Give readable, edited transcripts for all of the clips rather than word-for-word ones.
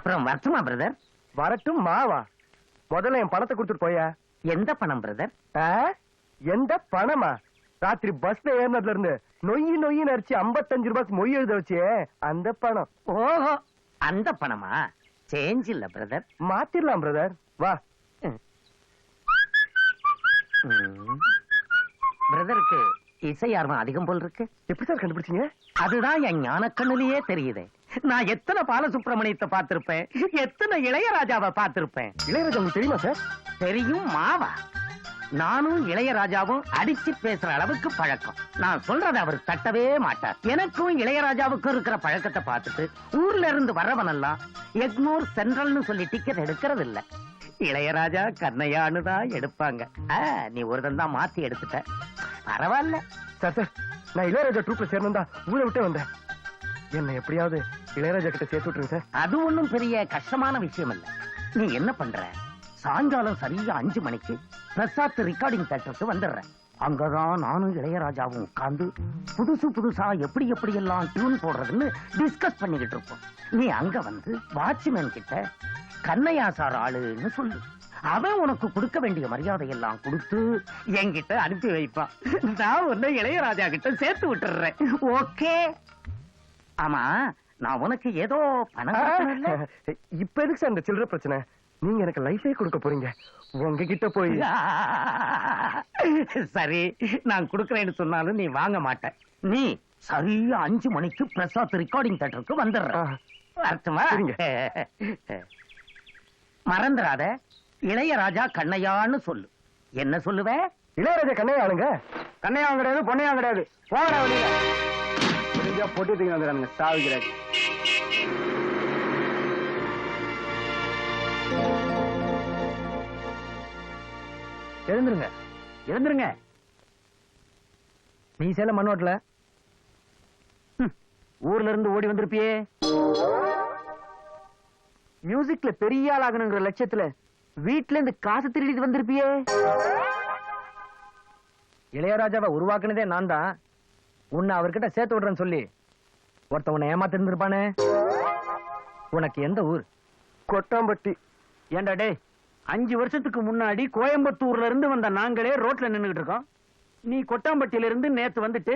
அப்புறம் வரட்டுமா பிரதர்? வரட்டும் மாவா? முதல்ல என் பணத்தை கொடுத்துட்டு போயா. எந்த பணம் பிரதர்? எந்த பணமா? ராத்திரி பஸ்ல ஏறினதுல இருந்து நொய்யி நொய்யின்னு அரிச்சு 55 ரூபாய்க்கு மொய் எழுத வச்சே அந்த பணம். ஓஹோ, அந்த பணமா? சேஞ்ச் இல்ல பிரதர். மாத்திரலாம் பிரதர், வா. பிரதருக்கு இசை ஆர்வம் அதிகம் போல் இருக்கு. எப்படி சார் கண்டுபிடிச்சீங்க? அதுதான் என் ஞானக்கண்ணிலேயே தெரியுது. நான் எத்தனை பாலசுப்ரமணியத்தை பார்த்திருப்பேன், எத்தனை இளையராஜாவை பார்த்திருப்பேன். இளையராஜா உங்களுக்கு தெரியுமா சார்? தெரியும் மாவா. நானும் இளையராஜாவும் அடிச்சு பேசுற அளவுக்கு பழக்கம். நான் சொல்றதை அவர் தட்டவே மாட்டார். எனக்கும் இளையராஜாவுக்கும் இருக்கிற பழக்கத்தை பார்த்துட்டு ஊர்ல இருந்து வர்றவனெல்லாம் எக்மோர் சென்ட்ரல்னு சொல்லி டிக்கெட் எடுக்கிறது இல்ல. இளையராஜா கண்ணையான்னு தான் எடுப்பாங்க. நீ ஒருதன் தான் மாத்தி எடுத்துட்ட. பரவாயில்ல சார். சார், நான் இளையராஜா ட்ரூப்ல சேரணும் தான் ஊரை விட்டே வந்தேன். என்ன எப்படியாவது இளையராஜா கிட்ட சேர்த்து விட்டுருங்க சார். அது ஒண்ணும் பெரிய கஷ்டமான விஷயம் இல்ல. நீ என்ன பண்ற, சாயங்காலம் சரியா 5 மணிக்கு பிரசாத் ரெக்கார்டிங் தியேட்டருக்கு வந்துடுறேன். அங்கதான் நானும் இளையராஜாவும் உட்கார்ந்து புதுசா எப்படி எல்லாம் டியூன் போடுறதுன்னு டிஸ்கஸ் பண்ணிக்கிட்டு இருப்போம். நீ அங்க வந்து வாட்ச்மேன் கிட்ட கண்ணையா சார் ஆளுன்னு சொல்லு. அவன் உனக்கு கொடுக்க வேண்டிய மரியாதை எல்லாம் கொடுத்து என்கிட்ட அனுப்பி வைப்பான். நான் உன்னை இளையராஜா கிட்ட சேர்த்து விட்டுறேன். ஓகே? ஆமா, நான் உனக்கு ஏதோ பணம். இப்ப எதுக்கு சார் இந்த சில்லற பிரச்சனை? நீங்க எனக்கு லைஃபே கொடுக்க போறீங்க. உங்ககிட்ட போய் சரி, நான் கொடுக்கறேன்னு சொன்னாலும் நீ வாங்க மாட்ட. நீ சரியா 5 மணிக்கு பிரசாத் ரெக்கார்டிங் தியேட்டருக்கு வந்துடுற. அர்த்தமா? மறந்துடாத, இளையராஜா கண்ணையான்னு சொல்லு. என்ன சொல்லுவ? இளையராஜா கண்ணையா ஆளுங்க. கண்ணையாவும் கிடையாது, பொண்ணையாவும் கிடையாது. போங்கடா வெளியில. போட்டு தூக்கி வந்துடுறானுங்க சாவிக்கிறாரு. எழுந்துருங்க, எழுந்துருங்க. நீ சேலம் மண்ணோட்டல ஊர்ல இருந்து ஓடி வந்திருப்பியே. மியூசிக்ல பெரிய ஆள் ஆகணுங்கிற லட்சத்துல வீட்டுல இருந்து காசு திருடிட்டு வந்திருப்பியே. இளையராஜாவை உருவாக்குனதே நான் தான். உன்னை அவர்கிட்ட சேர்த்து விடுறேன்னு சொல்லி ஒருத்த உன்னை ஏமாத்தி இருந்திருப்பானே. உனக்கு எந்த ஊர்? கொட்டாம்பட்டி. ஏண்டா டே, 5 வருஷத்துக்கு முன்னாடி கோயம்புத்தூர்ல இருந்து வந்த நாங்களே ரோட்ல நின்னுகிட்டு இருக்கோம். நீ கொட்டாம்பட்டியில இருந்து நேத்து வந்துட்டு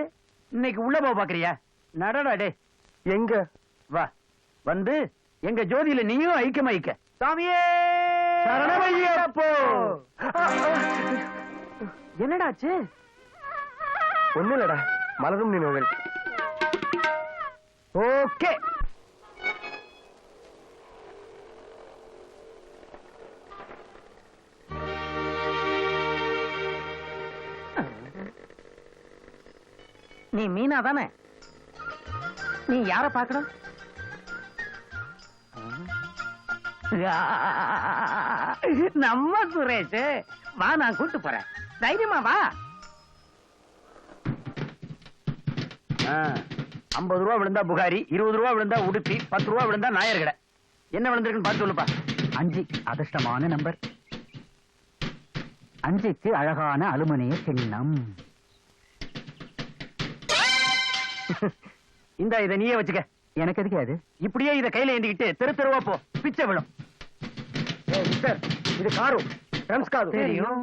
இன்னைக்கு உள்ள போக பாக்குறியா? நடடா டே. எங்க? வா, வந்து எங்க ஜோதியில நீயும் ஐக்கியமாயிக்க. சாமியே சரணமையப்போ. என்னடாச்சு? ஒண்ணு இல்லடா, மலரும் நினைவுகள். ஓகே. நீ மீனா தானே? நீ யார பாக்கணும்? நம்ம சுரேஷ். வா, நான் கூட்டு போறேன். தைரியமா வா. 50 ரூபா விழுந்தா புகாரி, 20 ரூபா விழுந்தா உடுப்பி, 10 ரூபா விழுந்தா நாயர் கடை. என்ன விழுந்திருக்குன்னு பார்த்து சொல்லுப்பா. 5 அதிர்ஷ்டமான நம்பர். 5க்கு அழகான அலுமினிய கிண்ணம். இந்த இதை நீயே வச்சுக்க. எனக்கு எதுக்கு அது? இப்படியே இதை கையில ஏந்திக்கிட்டு தெரு தெருவா போ, பிச்சை விழும். இது காரு காரு தெரியும்.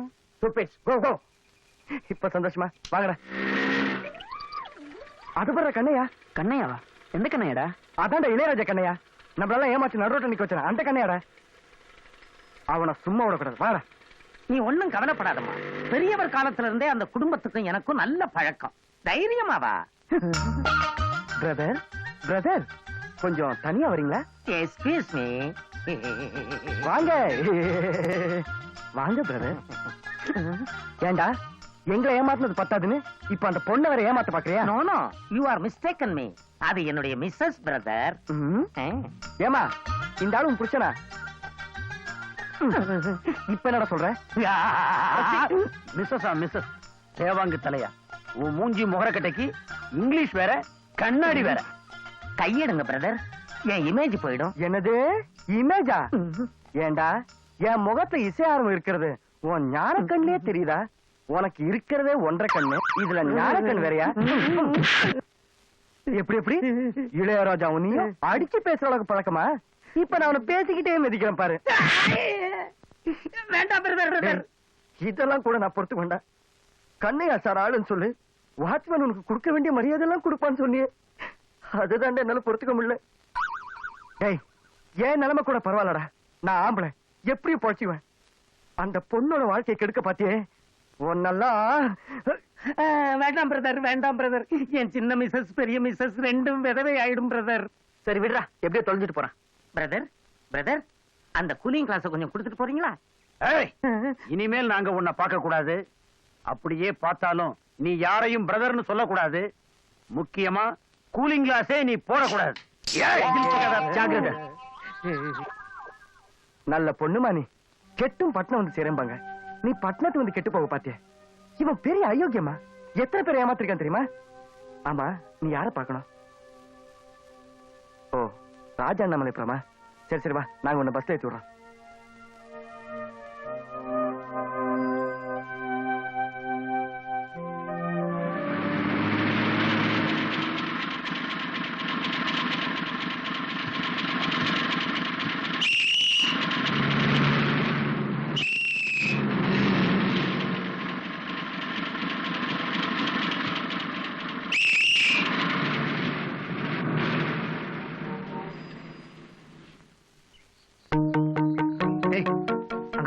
இப்ப சந்தோஷமா வாங்கடா. அது வர்ற கண்ணையா? கண்ணையாவா? எந்த கண்ணையாடா? அதான்டா இளையராஜா கண்ணையா. நம்மளால ஏமாத்தி நடுரோட்ட நிக்க வச்சான அந்த கண்ணையாடா. அவனை சும்மா விடக்கூடாது. வாடா. நீ ஒண்ணும் கவலைப்படாதம்மா. பெரியவர் காலத்துல இருந்தே அந்த குடும்பத்துக்கும் எனக்கும் நல்ல பழக்கம். தைரியமா வா. பிரதர், பிரதர், கொஞ்சம் தனியா வரீங்களா? Excuse me. வாங்க வாங்க பிரதர். ஏண்டா, எங்களை ஏமாத்தினது பத்தாதுன்னு இப்ப அந்த பொண்ணை வேற ஏமாத்த பாக்குறியா? No no, you are mistaken me. அது என்னுடைய மிஸ்ஸஸ் பிரதர். ஏமா, இந்த ஆளு உன் புருஷனா? இப்ப என்னடா சொல்ற? மிஸ்ஸஸா? மிஸ்ஸஸ் தேவாங்கு தலையா? உன் மூஞ்சி முகரக்கட்டைக்கு இங்கிலீஷ் வேற, கண்ணாடி வேற. கையெடுங்க பிரதர், என் இமேஜ் போயிடும். என்னது இமேஜா? ஏண்டா, என் முகத்துல இசை ஆர்வம் இருக்கிறது உன் ஞான கண்ணிலே தெரியுதா? உனக்கு இருக்கிறதே 1.5 கண்ணு, இதுல ஞான கண் வேறையா? எப்படி எப்படி இளையராஜா உன்னையும் அடிச்சு பேசுற அளவுக்கு பழக்கமா? இப்ப நான் அவனை பேசிக்கிட்டே மிதிக்கிறேன் பாரு. வேண்டாம் பிரதர். இதெல்லாம் கூட நான் பொறுத்து வேண்டாம். கண்ணையா சார் ஆளுன்னு சொல்லு. வாட்ச்மேன் உனக்கு கொடுக்க வேண்டிய மரியாதை எல்லாம் கொடுப்பான்னு சொன்னியே, அதுதான் என்னால பொறுத்துக்க முடியல. ஏய், ஏன் நிலைமை கூட பரவாயில்லடா. நான் ஆம்பளை, எப்படி பொழைச்சுவேன். அந்த பொண்ணோட வாழ்க்கையை கெடுக்க பாத்தியே ஒன்னெல்லாம். வேண்டாம் பிரதர். என் சின்ன மிஸ்ஸஸ் பெரிய மிஸ்ஸஸ் ரெண்டும் விதவை ஆயிடும் பிரதர். சரி விடுறா, எப்படியோ தொலைஞ்சிட்டு போறான். பிரதர் அந்த கூலிங் கிளாஸ் கொஞ்சம் கொடுத்துட்டு போறீங்களா? இனிமேல் நாங்க உன்னை பார்க்க கூடாது. அப்படியே பார்த்தாலும் நீ யாரையும் பிரதர்னு சொல்லக்கூடாது. முக்கியமா கூலிங் கிளாஸே நீ போடக்கூடாது. ஜாக்கிரதை. நல்ல பொண்ணுமா நீ. கெட்டும் பட்டணம் வந்து சேரம்பாங்க, நீ பட்டணத்து வந்து கெட்டு போக பாத்திய. இவன் பெரிய அயோக்கியமா. எத்தனை பேர் ஏமாத்திருக்கான் தெரியுமா? ஆமா, நீ யார பாக்கணும்? ஓ, ராஜா அண்ணாமலை போலாமா? சரி வா, நாங்க உன்னை பஸ்ல ஏத்தி விடுறோம்.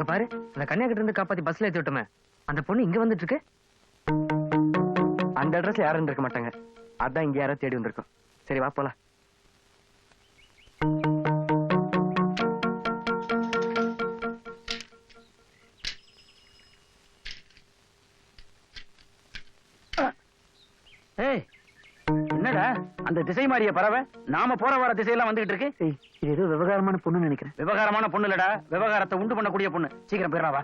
பாரு, அந்த கன்னியாகுமரி இருந்து காப்பாத்தி பஸ்ல ஏத்தி விட்டோமே, அந்த பொண்ணு இங்க வந்துட்டு இருக்கு. அந்த அட்ரஸ்ல யாரும் இருக்க மாட்டாங்க. அதான் இங்க யாரோ தேடி வந்திருக்கோம். சரி வா போலாம். என்னடா அந்த திசை மாறிய பறவை நாம போற வர திசையெல்லாம் வந்துகிட்டு இருக்கு? இது ஏதோ விவகாரமான பொண்ணு நினைக்கிறேன். விவகாரமான பொண்ணு இல்லடா, விவகாரத்தை உண்டு பண்ணக்கூடிய பொண்ணு. சீக்கிரம் போயிடா வா.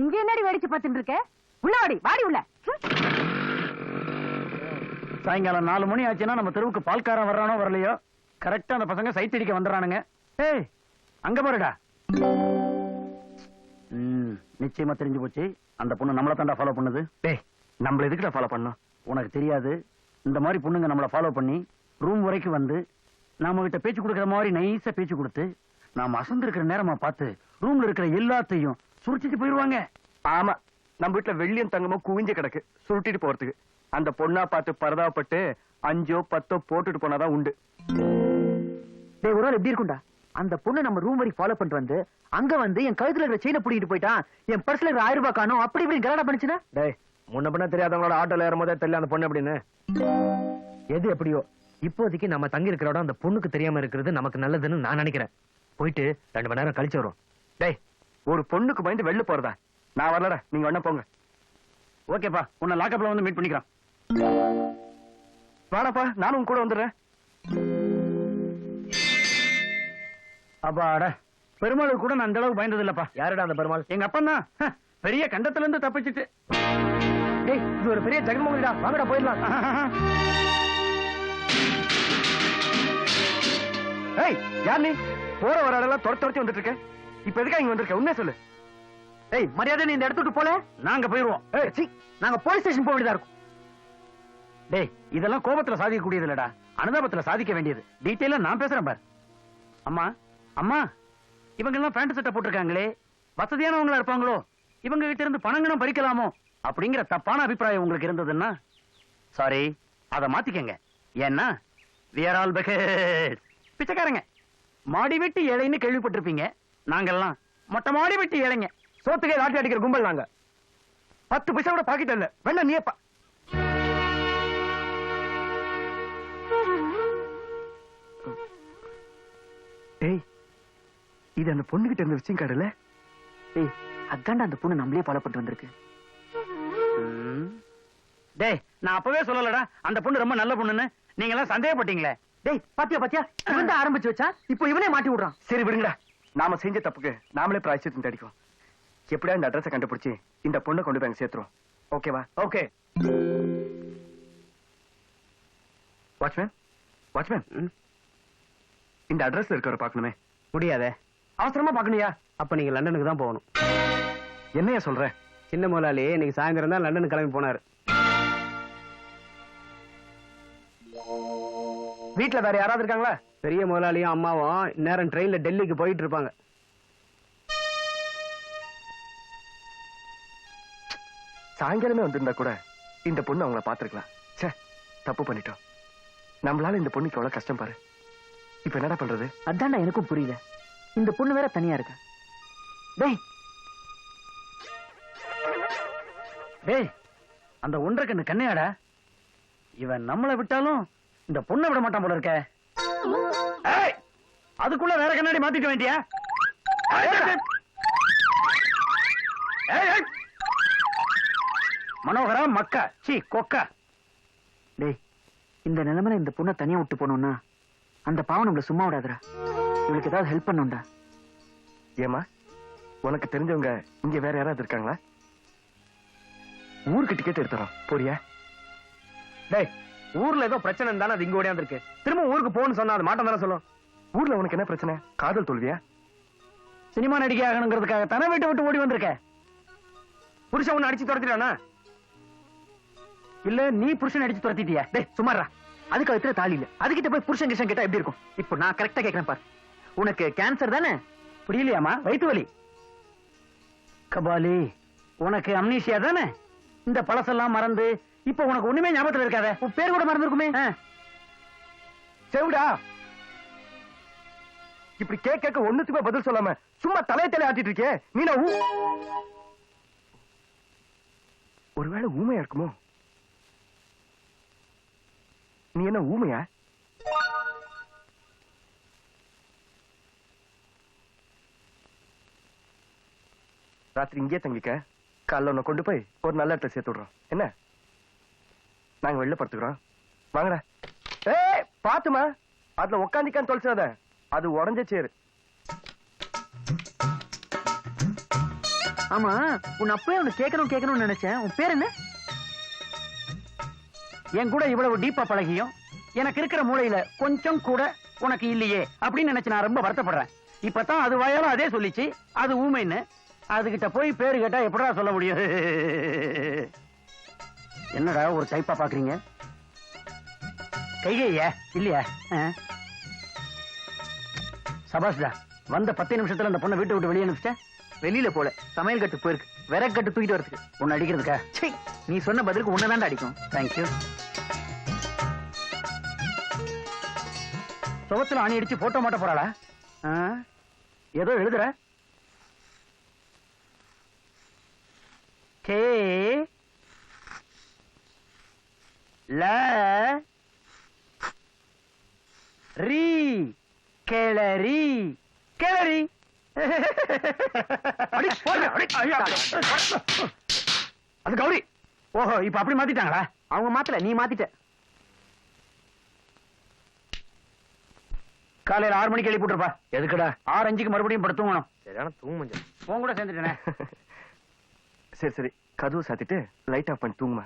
இங்க என்னடி வேடிக்கை பார்த்துட்டு இருக்க? உள்ள வாடி உள்ள. சாயங்காலம் 4 மணி ஆச்சுன்னா நம்ம தெருவுக்கு பால்காரன் வர்றானோ வரலையோ, கரெக்டா அந்த பசங்க சைத்தடிக்க வந்துடுறானுங்க. ஏய், அங்க பாருடா. நிச்சயமா தெரிஞ்சு போச்சு, அந்த பொண்ணு நம்மள தாண்டா ஃபாலோ பண்ணுது. டேய், நம்மள எதுக்குடா ஃபாலோ பண்ணோம்? உனக்கு தெரியாது, இந்த மாதிரி பொண்ணுங்க நம்மள ஃபாலோ பண்ணி ரூம் வரைக்கும் வந்து நாம கிட்ட பேச்சு கொடுக்கற மாதிரி நைஸா பேச்சு கொடுத்து நாம அசந்து இருக்கிற நேரமா பார்த்து ரூம்ல இருக்கிற எல்லாத்தையும் சுருட்டிட்டு போயிருவாங்க. ஆமா, நம்ம வீட்டுல வெள்ளியும் தங்கமும் குவிஞ்சு கிடக்கு, சுருட்டிட்டு போறதுக்கு. அந்த பொண்ணா பார்த்து பரதாப்பட்டு 5 10 போட்டுட்டு போனாதான் உண்டு. டேய், ஒரு நாள் எப்படி இருக்கும்டா, அந்த பொண்ணு நம்ம ரூம் வரைக்கும் ஃபாலோ பண்ணிட்டு வந்து அங்க வந்து என் கழுத்துல இருக்கிற செயினை பிடிக்கிட்டு போயிட்டான், என் பர்ஸ்ல இருக்கிற 1000 ரூபாய் காணும், அப்படி இப்படி கலாடா பண்ணிச்சுனா. டேய், முன்ன பின்ன தெரியாதவங்களோட ஆட்டோல ஏறும்போதே தெரியல அந்த பொண்ணு அப்படின்னு. எது எப்படியோ, இப்போதைக்கு நம்ம தங்கி இருக்கிற இடம் அந்த பொண்ணுக்கு தெரியாம இருக்கிறது நமக்கு நல்லதுன்னு நான் நினைக்கிறேன். போயிட்டு 2 மணி நேரம் கழிச்சு வரும். டேய், ஒரு பொண்ணுக்கு பயந்து வெளில போறதா? நான் வரலடா, நீங்க வேணா போங்க. ஓகேப்பா, உன்னை லாக்கப்ல வந்து மீட் பண்ணிக்கிறான். வாடப்பா, நானும் உன் கூட வந்துடுறேன். அப்பாடா, பெருமாளுக்கு கூட நான் அந்த அளவுக்கு பயந்தது இல்லப்பா. யாருடா அந்த பெருமாள்? எங்க அப்பன் தான். பெரிய கண்டத்துல இருந்து தப்பிச்சிட்டு. டேய், இது ஒரு பெரிய ஜெகன்மோகனிடா, வாங்கடா போயிடலாம். ஏய், யார் நீ? போற வர இடம்லாம் துரத்தி வந்துட்டு இருக்க. இப்ப எதுக்கா இங்க வந்திருக்க? உண்மையா சொல்லு. ஏய், மரியாதை நீ இந்த இடத்துக்கு போல, நாங்க போயிருவோம். ஏய் சீ, நாங்க போலீஸ் ஸ்டேஷன் போக வேண்டியதா இருக்கும். டேய், இதெல்லாம் கோபத்துல சாதிக்க கூடியது இல்லடா, அனுதாபத்துல சாதிக்க வேண்டியது. டீட்டெயிலா நான் பேசுறேன் பாரு. அம்மா, இவங்க எல்லாம் பேண்ட் சட்டை போட்டிருக்காங்களே, வசதியானவங்களா இருப்பாங்களோ, இவங்க கிட்ட இருந்து பணங்களும் பறிக்கலாமோ அப்படிங்கிற தப்பான அபிப்பிராயம் உங்களுக்கு இருந்ததுன்னா சாரி, அதை மாத்திக்கங்க. ஏன்னா we are all beggars. பிச்சைக்காரங்க. மாடி வெட்டி ஏழைன்னு கேள்விப்பட்டிருப்பீங்க. நாங்கெல்லாம் மொட்டை மாடி வெட்டி ஏழைங்க. சோத்துக்கே லாட்டி அடிக்கிற கும்பல் நாங்க. 10 பைசா கூட பாக்கெட் இல்ல. வேணா நீப்பா. ஏய், இது அந்த பொண்ணு கிட்ட இருந்த விஷயம் கார்டுல. ஏய், அதான்டா அந்த பொண்ணு நம்மளே ஃபாலோ பண்ணிட்டு வந்திருக்கு. டேய், நான் அப்பவே சொல்லலடா அந்த பொண்ணு ரொம்ப நல்ல பொண்ணுன்னு. நீங்க எல்லாம் சந்தேகப்பட்டீங்களே. டேய், பாத்தியா இவன் தான் ஆரம்பிச்சு வச்சா, இப்போ இவனே மாட்டி விடுறான். சரி விடுங்கடா, நாம செஞ்ச தப்புக்கு நாமளே பிராயச்சித்தம் தேடிக்கும். எப்படியா இந்த அட்ரஸை கண்டுபிடிச்சு இந்த பொண்ணை கொண்டு போய் அங்க சேர்த்துரும். ஓகேவா? ஓகே. வாட்ச்மேன், இந்த அட்ரஸ்ல இருக்கவரை பார்க்கணுமே. முடியாதே. அவசரமா பார்க்கணுயா? அப்ப நீங்க லண்டனுக்கு தான் போகணும். என்னைய சொல்ற? சின்ன முதலாளி இன்னைக்கு சாயந்தரம் தான் லண்டன் கிளம்பி போனாரு. வீட்டுல வேற யாராவது இருக்காங்களா? பெரிய முதலாளியும் அம்மாவும் நேரம் ட்ரெயின்ல டெல்லிக்கு போயிட்டு இருப்பாங்க. சாயங்காலமே வந்திருந்தா கூட இந்த பொண்ணு அவங்கள பாத்துருக்கலாம். சே, தப்பு பண்ணிட்டோம். நம்மளால இந்த பொண்ணுக்கு எவ்வளவு கஷ்டம் பாரு. இப்ப என்னடா பண்றது? அதான்டா எனக்கும் புரியல. இந்த பொண்ணு வேற தனியா இருக்கா. டேய் டேய், அந்த ஒன்றரை கண்ணு கண்ணையாடா, இவன் நம்மளை விட்டாலும் இந்த பொண்ணை விட மாட்டான் போல இருக்க. ஏய், அதுக்குள்ள வேற கண்ணாடி மாத்திக்க வேண்டியா? மனோகரா மக்கா சி கொக்கா. டேய், இந்த நிலைமையில இந்த பொண்ணை தனியா விட்டு போனோம்னா அந்த பாவம் நம்மள சும்மா விடாதுடா. இவளுக்கு ஏதாவது ஹெல்ப் பண்ணும்டா. ஏமா, உனக்கு தெரிஞ்சவங்க இங்க வேற யாராவது இருக்காங்களா? ஊருக்கு டிக்கெட் எடுத்துறோம், போறியா? டேய், ஊர்ல ஏதோ பிரச்சனை தானே அது இங்க ஓடியாந்துருக்கு. திரும்ப ஊருக்கு போகணும்னு சொன்னா அது மாட்டம் தானே சொல்லும். ஊர்ல உனக்கு என்ன பிரச்சனை? காதல் தோல்வியா? சினிமா நடிகை ஆகணுங்கிறதுக்காக தானே வீட்டை விட்டு ஓடி வந்திருக்க. புருஷன் உன்னை அடிச்சு துரத்திட்டானா? இல்ல நீ புருஷன் அடிச்சு துரத்திட்டியா? டேய் சுமாரா, அதுக்கு அதுல தாலி இல்ல. அதுகிட்ட போய் புருஷன் கிருஷ்ணன் கேட்டா எப்படி இருக்கும்? இப்போ நான் கரெக்டா கேக்குறேன் பாரு. உனக்கு கேன்சர் தானே? புரியலையாமா? வயிற்று வலி. கபாலி, உனக்கு அம்னீஷியா தானே? இந்த பழசெல்லாம் மறந்து இப்ப உனக்கு ஒண்ணுமே ஞாபகத்துல இருக்காத. உன் பேர் கூட மறந்துருக்குமே. செவிடா, இப்படி கேட்க ஒண்ணுத்துக்குமே பதில் சொல்லாம சும்மா தலைய தலை ஆட்டிட்டு இருக்கே நீ. ஒருவேளை ஊமையா இருக்குமோ? நீ என்ன ஊமையா? ராத்திரி இங்கே தங்கிக்க, காலைல உன்னை கொண்டு போய் ஒரு நல்ல இடத்துல சேர்த்து விடுறோம். என்ன, நாங்க வெளில படுத்துக்கிறோம், வாங்கடா. ஏய் பாத்துமா, அதுல உக்காந்திக்கான்னு தொலைச்சாத, அது உடஞ்ச சேரு. ஆமா, உன் அப்பவே உன்னை கேட்கணும்னு நினைச்சேன். உன் பேர் என்ன? என் கூட இவ்வளவு டீப்பா பழகியும் எனக்கு இருக்கிற மூளையில கொஞ்சம் கூட உனக்கு இல்லையே அப்படின்னு நினைச்சு நான் ரொம்ப வருத்தப்படுறேன். இப்பதான் அது வாயால அதே சொல்லிச்சு அது ஊமைன்னு. அதுகிட்ட போய் பேரு கேட்டா எப்படா சொல்ல முடியும்? என்னடா ஒரு டைப்பா பாக்குறீங்க? கைகையா இல்லையா? சபாஷ்டா, வந்த 10 நிமிஷத்துல அந்த பொண்ணை வீட்டை விட்டு வெளியே அனுப்பிச்சிட்டேன். வெளியில போல, சமையல் கட்டு போயிருக்கு. விறகு கட்டு தூக்கிட்டு வரதுக்கு. உன்னை அடிக்கிறதுக்கா? சீ, நீ சொன்ன பதிலுக்கு உன்னதாண்டா அடிக்கும். தேங்க்யூ. சுவத்துல ஆணி அடிச்சு போட்டோ மாட்ட போறாளா? ஏதோ எழுதுற. கே ல ரீ கேளரி கேளரி. அது கௌரி. ஓஹோ, இப்ப அப்படி மாத்திட்டாங்களா? அவங்க மாத்தல, நீ மாத்திட்ட. காலையில 6 மணிக்கு எழுப்பி விட்டுருப்பா. எதுக்குடா? 6:05 மறுபடியும் படுத்து தூங்கணும். சரியான தூங்க. உன் கூட சேர்ந்துட்டேனே. சரி சரி, கதவு சாத்திட்டு லைட் ஆஃப் பண்ணி தூங்குமா.